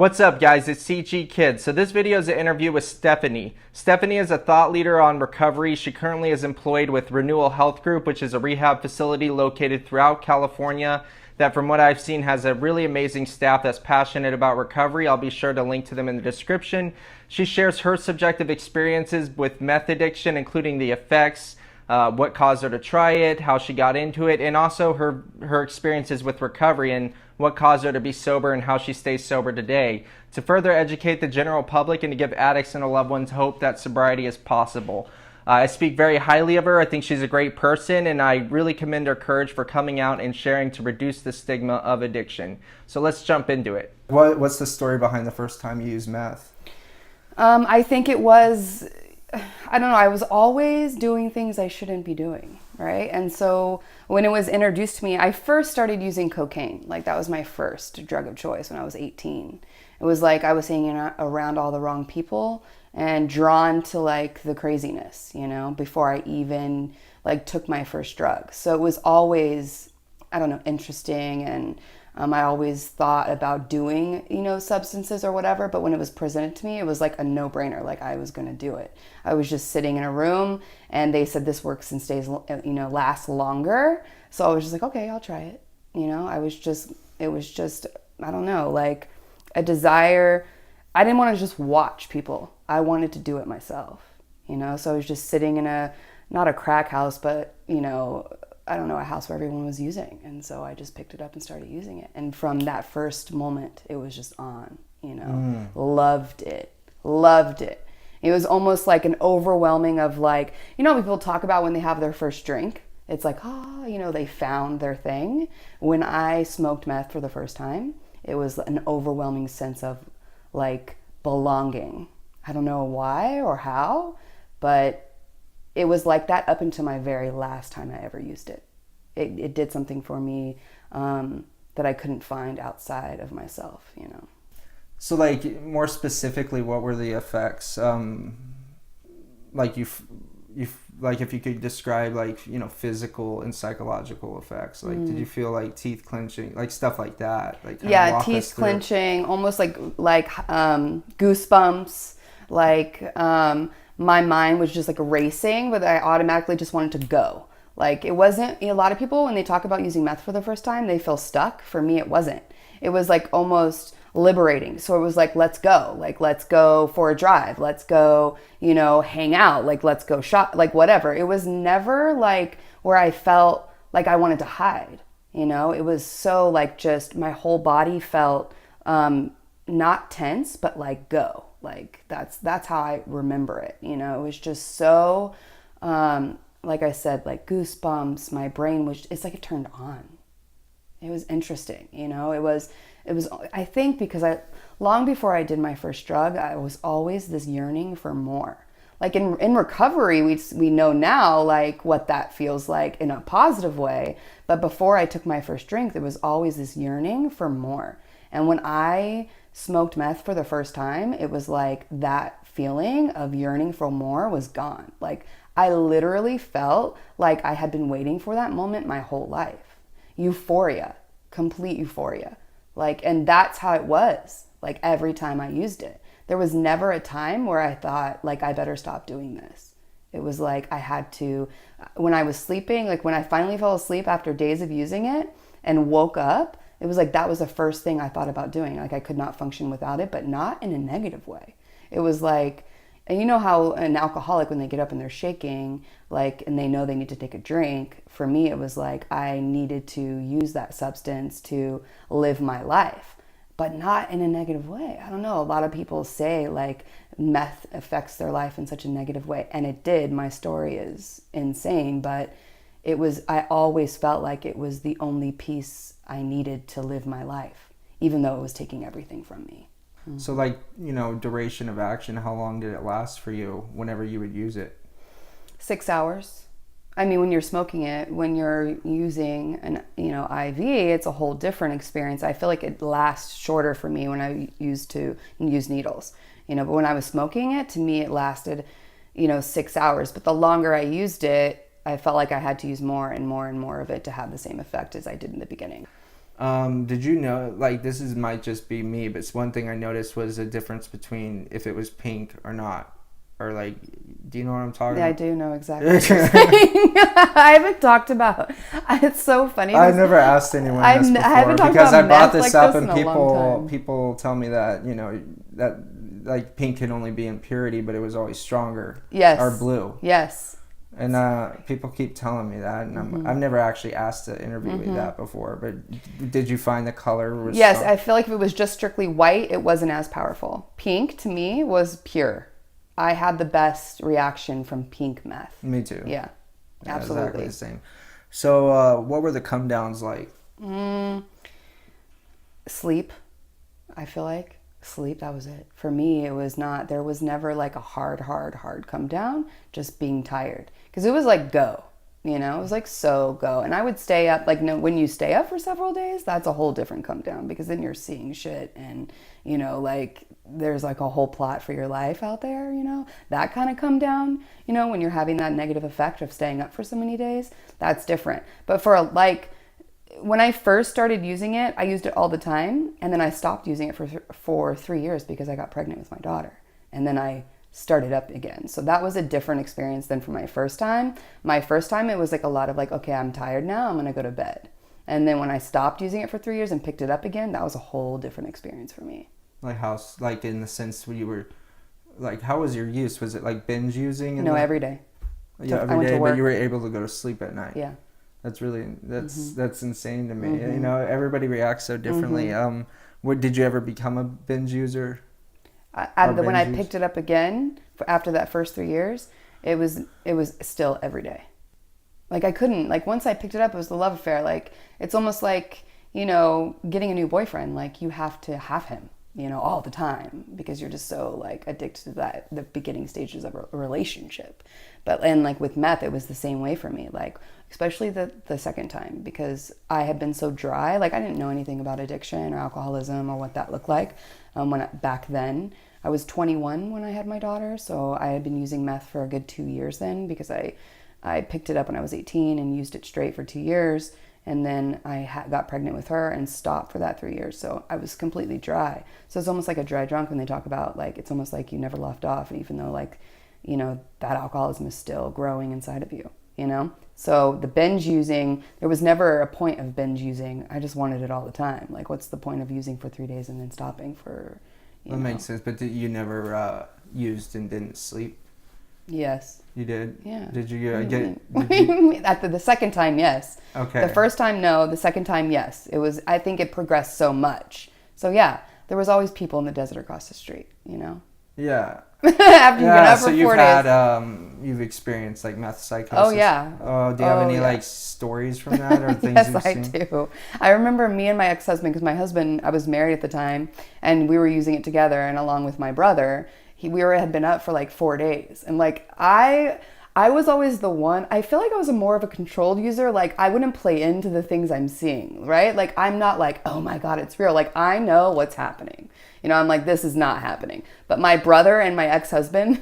What's up, guys? It's CG Kid. So this video is an interview with Stephanie. Stephanie is a thought leader on recovery. She currently is employed with Renewal Health Group, which is a rehab facility located throughout California that, from what I've seen, has a really amazing staff that's passionate about recovery. I'll be sure to link to them in the description. She shares her subjective experiences with meth addiction, including the effects, what caused her to try it, how she got into it, and also her experiences with recovery and what caused her to be sober and how she stays sober today, to further educate the general public and to give addicts and their loved ones hope that sobriety is possible. I speak very highly of her. I think she's a great person, and I really commend her courage for coming out and sharing to reduce the stigma of addiction. So let's jump into it. What's the story behind the first time you used meth? I think it was, I don't know, I was always doing things I shouldn't be doing, right? And so when it was introduced to me, I first started using cocaine. Like, that was my first drug of choice when I was 18. It was like I was hanging around all the wrong people and drawn to like the craziness, you know, before I even like took my first drug. So it was always, I don't know, interesting, and I always thought about doing, you know, substances or whatever, but when it was presented to me, it was like a no-brainer, like I was going to do it. I was just sitting in a room and they said this works and stays, you know, lasts longer. So I was just like, okay, I'll try it. You know, it was just, I don't know, like a desire. I didn't want to just watch people. I wanted to do it myself, you know? So I was just sitting in not a crack house, but, you know, I don't know, a house where everyone was using. And so I just picked it up and started using it. And from that first moment, it was just on, you know, loved it. It was almost like an overwhelming of like, you know, people talk about when they have their first drink. It's like, oh, you know, they found their thing. When I smoked meth for the first time, it was an overwhelming sense of like belonging. I don't know why or how, but it was like that up until my very last time I ever used it. It did something for me that I couldn't find outside of myself, you know. So, like, more specifically, what were the effects? Like, like, if you could describe, like, you know, physical and psychological effects. Like, did you feel like teeth clenching, like stuff like that? Like, yeah, teeth clenching, almost like goosebumps. Like, my mind was just like racing, but I automatically just wanted to go. Like, it wasn't, a lot of people, when they talk about using meth for the first time, they feel stuck. For me, it wasn't. It was like almost liberating. So it was like, let's go. Like, let's go for a drive. Let's go, you know, hang out. Like, let's go shop, like whatever. It was never like where I felt like I wanted to hide, you know? It was so like just my whole body felt not tense, but like go. Like that's how I remember it, you know. It was just so like I said, like goosebumps. My brain was, it's like it turned on. It was interesting, you know. It was I think because long before I did my first drug, I was always this yearning for more. Like in recovery, we know now like what that feels like in a positive way, but before I took my first drink, there was always this yearning for more. And when I smoked meth for the first time, it was like that feeling of yearning for more was gone. Like, I literally felt like I had been waiting for that moment my whole life. Euphoria, complete euphoria. Like, and that's how it was, like every time I used it. There was never a time where I thought like, I better stop doing this. It was like I had to, when I was sleeping, like when I finally fell asleep after days of using it and woke up, it was like that was the first thing I thought about doing. Like, I could not function without it, but not in a negative way. It was like, and you know how an alcoholic, when they get up and they're shaking, like, and they know they need to take a drink, for me it was like I needed to use that substance to live my life, but not in a negative way. I don't know, a lot of people say like meth affects their life in such a negative way, and it did. My story is insane, but it was, I always felt like it was the only piece I needed to live my life, even though it was taking everything from me. So, like, you know, duration of action, how long did it last for you whenever you would use it? 6 hours. I mean, when you're smoking it, when you're using an, you know, IV, it's a whole different experience. I feel like it lasts shorter for me when I used to use needles, you know, but when I was smoking it, to me, it lasted, you know, 6 hours. But the longer I used it, I felt like I had to use more and more and more of it to have the same effect as I did in the beginning. Did you know, like, this is might just be me, but it's one thing I noticed was a difference between if it was pink or not. Or, like, do you know what I'm talking Yeah, I about? do know exactly what you're saying. I haven't talked about. It's so funny. I've never asked anyone this before I haven't talked because I about brought meth this like up this and in a long time. people tell me that, you know, that like pink can only be in purity, but it was always stronger. Yes. Or blue. Yes. And people keep telling me that, and I've never actually asked to interview with that before. But did you find the color was Yes, strong? I feel like if it was just strictly white, it wasn't as powerful. Pink to me was pure. I had the best reaction from pink meth. Me too. Yeah, absolutely. Exactly the same. So, what were the come downs like? Sleep, I feel like. Sleep, that was it. For me, it was not, there was never like a hard come down, just being tired. Because it was like go, you know, it was like so go. And I would stay up, like no, when you stay up for several days, that's a whole different come down because then you're seeing shit and, you know, like there's like a whole plot for your life out there, you know, that kind of come down, you know, when you're having that negative effect of staying up for so many days, that's different. But for like, when I first started using it, I used it all the time. And then I stopped using it for 3 years because I got pregnant with my daughter. And then I started up again. So that was a different experience than for my first time. My first time, it was like a lot of like, okay, I'm tired now, I'm going to go to bed. And then when I stopped using it for 3 years and picked it up again, that was a whole different experience for me. Like how, like in the sense where you were, like how was your use? Was it like binge using? No, every day. Yeah, every day, but you were able to go to sleep at night. Yeah. That's really that's insane to me. You know, everybody reacts so differently. What did you ever become a binge user? When I picked it up again after that first 3 years, it was still every day. Like I couldn't, like once I picked it up, it was the love affair. Like it's almost like, you know, getting a new boyfriend. Like you have to have him, you know, all the time because you're just so like addicted to that, the beginning stages of a relationship. And like with meth, it was the same way for me. Like especially the second time because I had been so dry. Like I didn't know anything about addiction or alcoholism or what that looked like. Back then, I was 21 when I had my daughter, so I had been using meth for a good 2 years then because I picked it up when I was 18 and used it straight for 2 years. And then I got pregnant with her and stopped for that 3 years. So I was completely dry. So it's almost like a dry drunk when they talk about like, it's almost like you never left off. Even though like, you know, that alcoholism is still growing inside of you, you know? So the binge using, there was never a point of binge using. I just wanted it all the time. Like what's the point of using for 3 days and then stopping for, you know? That makes sense. But you never used and didn't sleep? Yes. You did? Yeah. Did you get? At the second time, yes. Okay. The first time, no. The second time, yes. It was. I think it progressed so much. So yeah, there was always people in the desert across the street. You know. Yeah. After you've been up for 4 days. You've experienced like meth psychosis. Oh yeah. Oh, do you have any like stories from that or things Yes, you've I seen? do. I remember me and my ex-husband, because my husband, I was married at the time, and we were using it together, and along with my brother, had been up for like 4 days, and like I was always the one, I feel like I was more of a controlled user. Like I wouldn't play into the things I'm seeing, right? Like I'm not like, oh my God, it's real. Like I know what's happening. You know, I'm like, this is not happening. But my brother and my ex-husband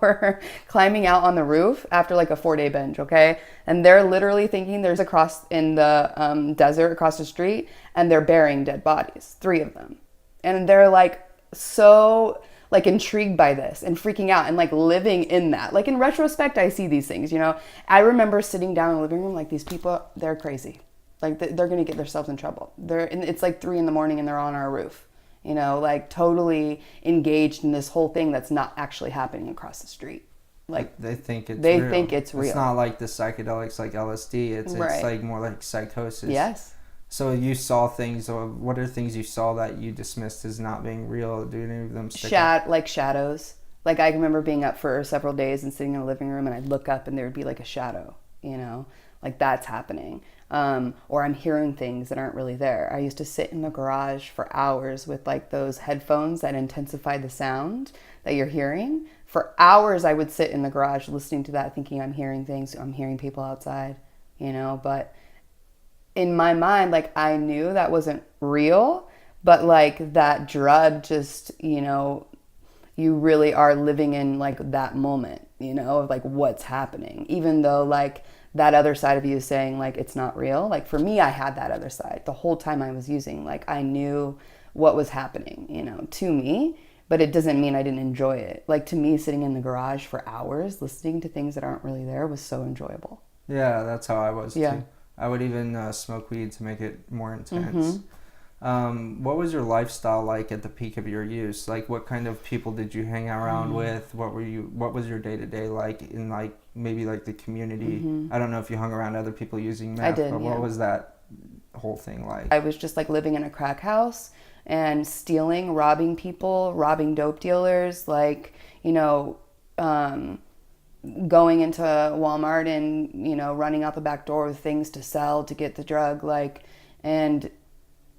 were climbing out on the roof after like a 4-day binge, okay? And they're literally thinking there's across in the desert across the street, and they're burying dead bodies, 3 of them. And they're like so like intrigued by this and freaking out and like living in that. Like in retrospect, I see these things, you know. I remember sitting down in the living room like, these people, they're crazy. Like they're gonna get themselves in trouble. It's like 3 a.m. and they're on our roof. You know, like totally engaged in this whole thing that's not actually happening across the street. Like they think it's real. It's not like the psychedelics like LSD. It's like more like psychosis. Yes. So you saw things, or what are things you saw that you dismissed as not being real? Do any of them stick out? Like shadows. Like I remember being up for several days and sitting in the living room, and I'd look up and there would be like a shadow, you know, like that's happening. Or I'm hearing things that aren't really there. I used to sit in the garage for hours with like those headphones that intensify the sound that you're hearing. For hours I would sit in the garage listening to that, thinking I'm hearing things, I'm hearing people outside, you know, but in my mind, like I knew that wasn't real, but like that drug just, you know, you really are living in like that moment, you know, of like what's happening, even though like that other side of you is saying like it's not real. Like for me, I had that other side the whole time I was using. Like I knew what was happening, you know, to me, but it doesn't mean I didn't enjoy it. Like to me, sitting in the garage for hours listening to things that aren't really there was so enjoyable. Yeah, that's how I was Yeah. too. I would even smoke weed to make it more intense. What was your lifestyle like at the peak of your use? Like, what kind of people did you hang around with? What was your day to day like in like maybe like the community? I don't know if you hung around other people using meth, I did, but yeah. what was that whole thing like? I was just like living in a crack house and stealing, robbing people, robbing dope dealers, like, you know, going into Walmart and, you know, running out the back door with things to sell to get the drug, like, and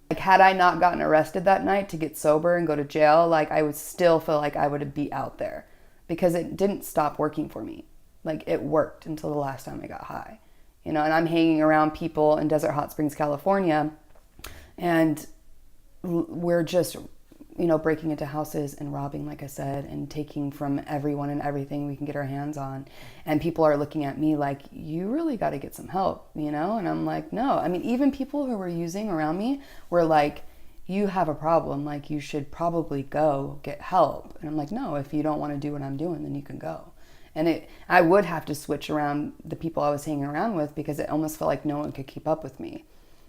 like had I not gotten arrested that night to get sober and go to jail, like I would still feel like I would be out there because it didn't stop working for me. Like it worked until the last time I got high, you know, and I'm hanging around people in Desert Hot Springs, California, and we're just, you know, breaking into houses and robbing, like I said, and taking from everyone and everything we can get our hands on. And people are looking at me like, you really got to get some help, you know? And I'm like, no. I mean, even people who were using around me were like, you have a problem. Like, you should probably go get help. And I'm like, no, if you don't want to do what I'm doing, then you can go. And I would have to switch around the people I was hanging around with because it almost felt like no one could keep up with me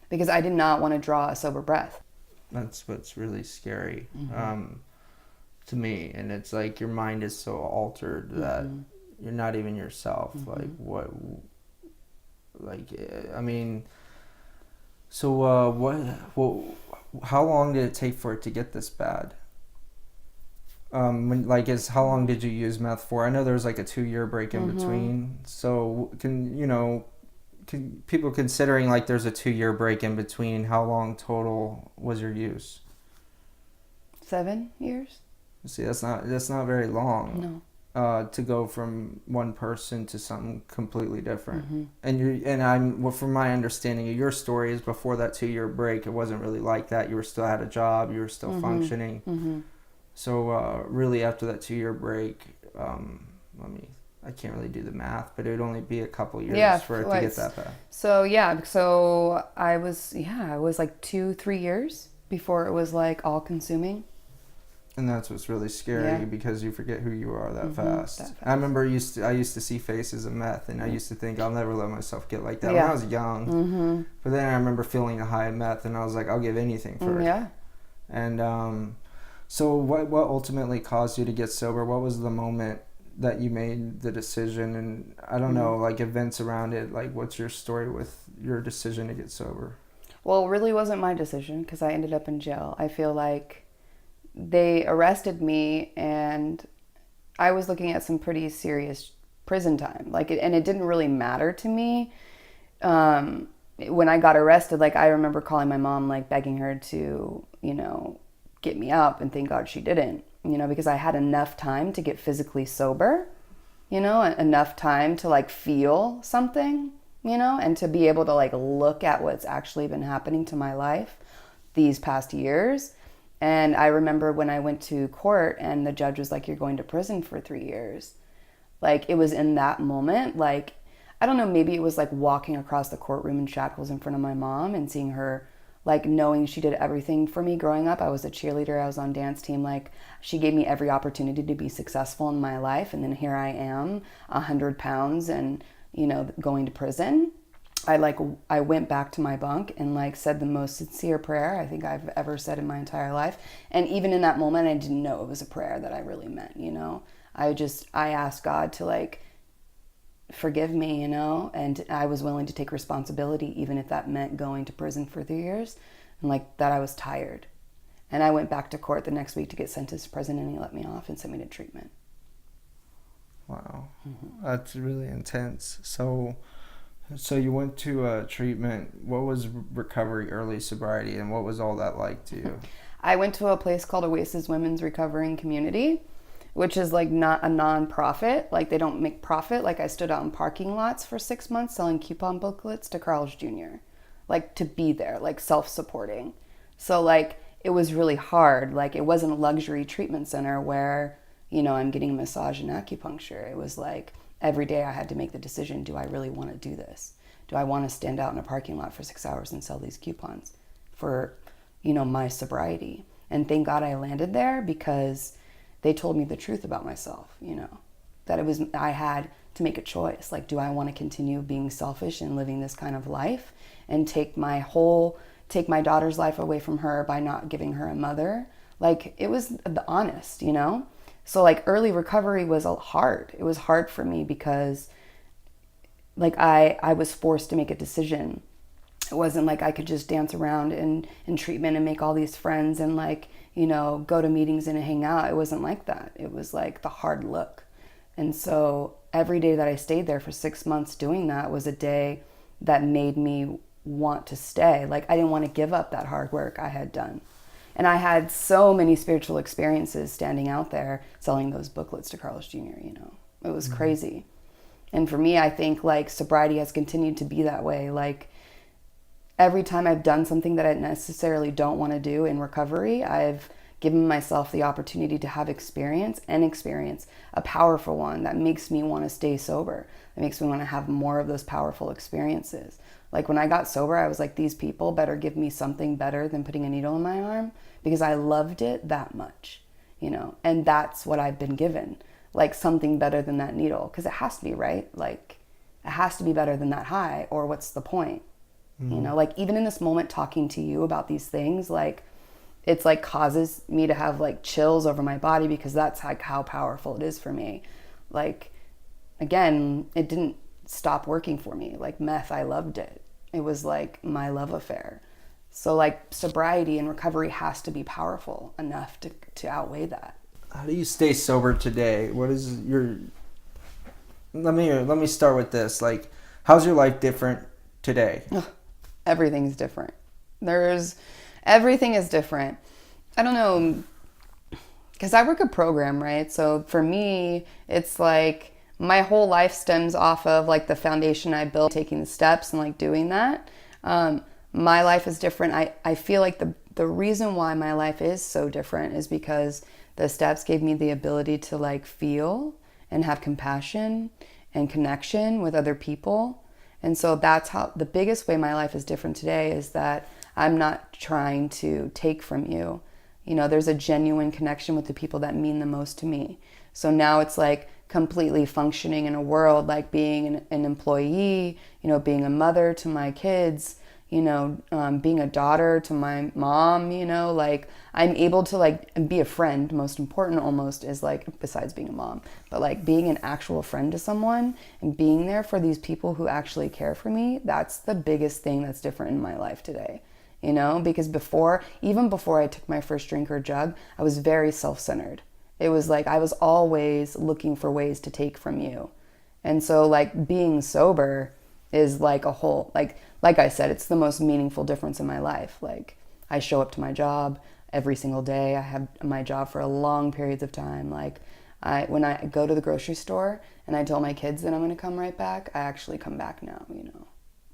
because I did not want to draw a sober breath. That's what's really scary to me. And it's like your mind is so altered that you're not even yourself. Like what, like, I mean, so how long did it take for it to get this bad? How long did you use meth for? I know there was like a 2-year break in between. So can people considering like there's a 2-year break in between, how long total was your use? 7 years. See, that's not very long. No. To go from one person to something completely different. And from my understanding of your story is before that 2-year break, it wasn't really like that. You were still had a job, you were still functioning. So really after that 2-year break, I can't really do the math, but it would only be a couple years for it to get that bad. So I was like 2-3 years before it was like all consuming. And that's what's really scary because you forget who you are that fast. I remember I used to see faces of meth, and I used to think I'll never let myself get like that when I was young. But then I remember feeling a high of meth, and I was like, I'll give anything for it. Yeah. And so what ultimately caused you to get sober? What was the moment that you made the decision? And I don't know, like events around it. Like, what's your story with your decision to get sober? Well, it really wasn't my decision because I ended up in jail. I feel like they arrested me and I was looking at some pretty serious prison time. And it didn't really matter to me. When I got arrested, like I remember calling my mom, like begging her to, you know, get me up, and thank God she didn't, you know, because I had enough time to get physically sober, you know, enough time to like feel something, you know, and to be able to like look at what's actually been happening to my life these past years. And I remember when I went to court and the judge was like, you're going to prison for 3 years. Like it was in that moment, like, I don't know, maybe it was like walking across the courtroom in shackles in front of my mom and seeing her, like knowing she did everything for me growing up. I was a cheerleader, I was on dance team, like she gave me every opportunity to be successful in my life. And then here I am, 100 pounds and, you know, going to prison. I went back to my bunk and like said the most sincere prayer I think I've ever said in my entire life. And even in that moment, I didn't know it was a prayer that I really meant, you know. I asked God to like forgive me, you know, and I was willing to take responsibility even if that meant going to prison for 3 years. And like that I was tired. And I went back to court the next week to get sentenced to prison, and he let me off and sent me to treatment. Wow. That's really intense. So you went to treatment. What was recovery, early sobriety, and what was all that like to you? I went to a place called Oasis Women's Recovering Community, which is like not a non-profit. Like they don't make profit. Like I stood out in parking lots for 6 months selling coupon booklets to Carl's Jr. Like to be there, like self-supporting. So like it was really hard. Like it wasn't a luxury treatment center where, you know, I'm getting a massage and acupuncture. It was like every day I had to make the decision, do I really want to do this? Do I want to stand out in a parking lot for 6 hours and sell these coupons for, my sobriety? And thank God I landed there, because they told me the truth about myself, that I had to make a choice. Like, do I want to continue being selfish and living this kind of life and take my daughter's life away from her by not giving her a mother? Like, it was the honest, So like early recovery was hard. It was hard for me because like I was forced to make a decision. It wasn't like I could just dance around in treatment and make all these friends and like, go to meetings and hang out. It wasn't like that. It was like the hard look. And so every day that I stayed there for 6 months doing that was a day that made me want to stay. Like, I didn't want to give up that hard work I had done. And I had so many spiritual experiences standing out there selling those booklets to Carlos Jr., It was crazy. And for me, I think like sobriety has continued to be that way. Like, every time I've done something that I necessarily don't want to do in recovery, I've given myself the opportunity to have experience a powerful one that makes me want to stay sober. That makes me want to have more of those powerful experiences. Like, when I got sober, I was like, these people better give me something better than putting a needle in my arm, because I loved it that much, and that's what I've been given, like something better than that needle, because it has to be, right? Like, it has to be better than that high, or what's the point? Like, even in this moment talking to you about these things, like, it's like causes me to have like chills over my body, because that's like how powerful it is for me. Like, again, it didn't stop working for me. Like meth, I loved it. It was like my love affair. So like sobriety and recovery has to be powerful enough to outweigh that. How do you stay sober today? What is your... Let me start with this. Like, how's your life different today? Everything's different. Everything is different. I don't know, because I work a program, right? So for me, it's like my whole life stems off of like the foundation I built, taking the steps and like doing that. My life is different. I feel like the reason why my life is so different is because the steps gave me the ability to like feel and have compassion and connection with other people. And so that's how the biggest way my life is different today is that I'm not trying to take from you. There's a genuine connection with the people that mean the most to me. So now it's like completely functioning in a world, like being an employee, being a mother to my kids, being a daughter to my mom, like I'm able to like be a friend. Most important almost is like, besides being a mom, but like being an actual friend to someone and being there for these people who actually care for me. That's the biggest thing that's different in my life today, because even before I took my first drink or jug, I was very self-centered. It was like, I was always looking for ways to take from you. And so like being sober is like a whole, like I said, it's the most meaningful difference in my life. Like, I show up to my job every single day. I have my job for long periods of time. Like, when I go to the grocery store and I tell my kids that I'm going to come right back, I actually come back now,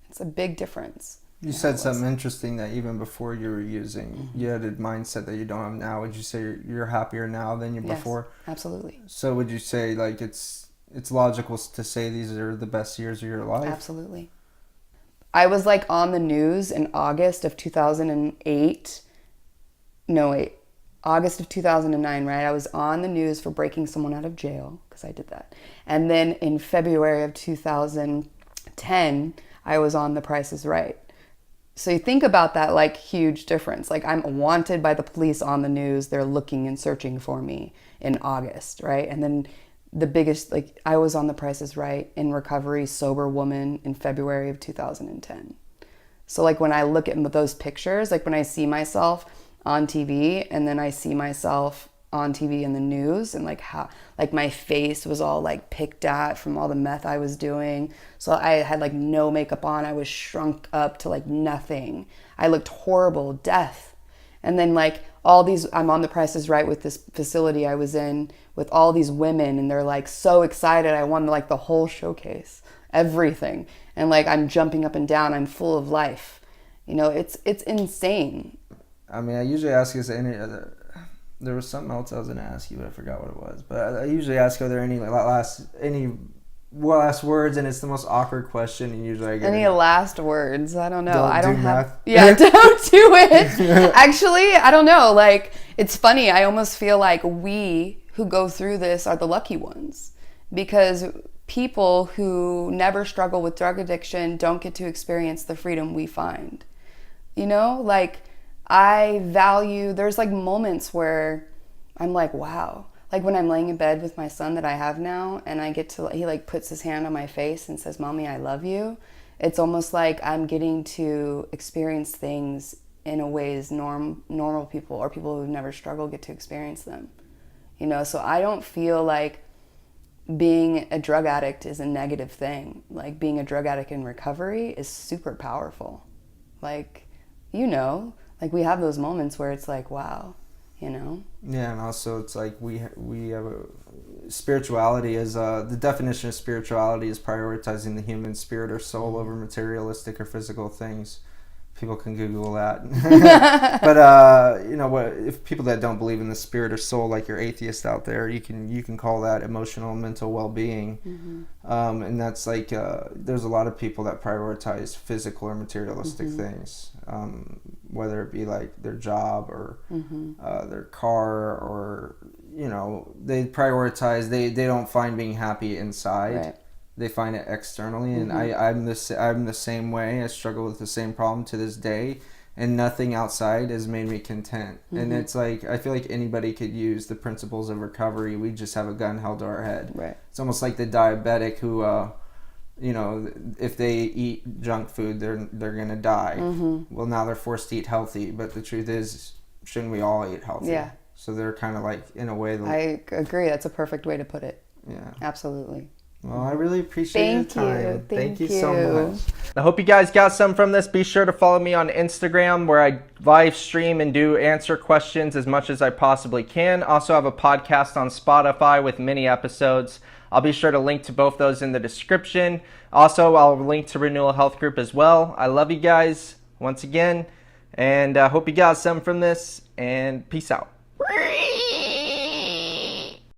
It's a big difference. You said something interesting, that even before you were using, you had a mindset that you don't have now. Would you say you're happier now than you before? Yes, absolutely. So would you say like it's logical to say these are the best years of your life? Absolutely. I was like on the news in August of 2008. No, wait. August of 2009, right? I was on the news for breaking someone out of jail, because I did that. And then in February of 2010, I was on The Price is Right. So you think about that like huge difference. Like, I'm wanted by the police on the news. They're looking and searching for me in August, right? And then the biggest, like, I was on The Price is Right in recovery, sober woman in February of 2010. So like when I look at those pictures, like when I see myself on TV and then I see myself on TV in the news, and like how like my face was all like picked at from all the meth I was doing. So I had like no makeup on. I was shrunk up to like nothing. I looked horrible, death. And then like all these, I'm on The Price is Right with this facility I was in with all these women, and they're like so excited. I won like the whole showcase, everything. And like I'm jumping up and down. I'm full of life. It's insane. I mean, I usually ask is there was something else I was going to ask you, but I forgot what it was. But I usually ask, are there any last words, and it's the most awkward question, and usually I get Any last words? I don't know. Don't I don't do have. meth. Yeah, don't do it. Actually, I don't know. Like, it's funny. I almost feel like we who go through this are the lucky ones, because people who never struggle with drug addiction don't get to experience the freedom we find. You know, like, I value, there's like moments where I'm like, wow. Like when I'm laying in bed with my son that I have now, and I get to, he like puts his hand on my face and says, "Mommy, I love you." It's almost like I'm getting to experience things in a ways normal people or people who've never struggled get to experience them. You know, so I don't feel like being a drug addict is a negative thing. Like, being a drug addict in recovery is super powerful. Like, you know, like we have those moments where it's like, wow, you know? Yeah, and also it's like we have spirituality is the definition of spirituality is prioritizing the human spirit or soul over materialistic or physical things. People can Google that. But you know what? If people that don't believe in the spirit or soul, like your atheists out there, you can call that emotional and mental well-being. Mm-hmm. And that's like there's a lot of people that prioritize physical or materialistic mm-hmm. things, whether it be like their job or mm-hmm. Their car, or you know, they prioritize. They don't find being happy inside. Right. They find it externally, and mm-hmm. I'm the same way. I struggle with the same problem to this day, and nothing outside has made me content. Mm-hmm. And it's like, I feel like anybody could use the principles of recovery. We just have a gun held to our head. Right. It's almost like the diabetic who, you know, if they eat junk food, they're gonna die. Mm-hmm. Well, now they're forced to eat healthy, but the truth is, shouldn't we all eat healthy? Yeah. So they're kind of like, in a way, I agree. That's a perfect way to put it. Yeah. Absolutely. Well, I really appreciate your time. Thank you so much. I hope you guys got some from this. Be sure to follow me on Instagram, where I live stream and do answer questions as much as I possibly can. Also have a podcast on Spotify with mini episodes. I'll be sure to link to both those in the description. Also, I'll link to Renewal Health Group as well. I love you guys once again, and I hope you got some from this, and peace out.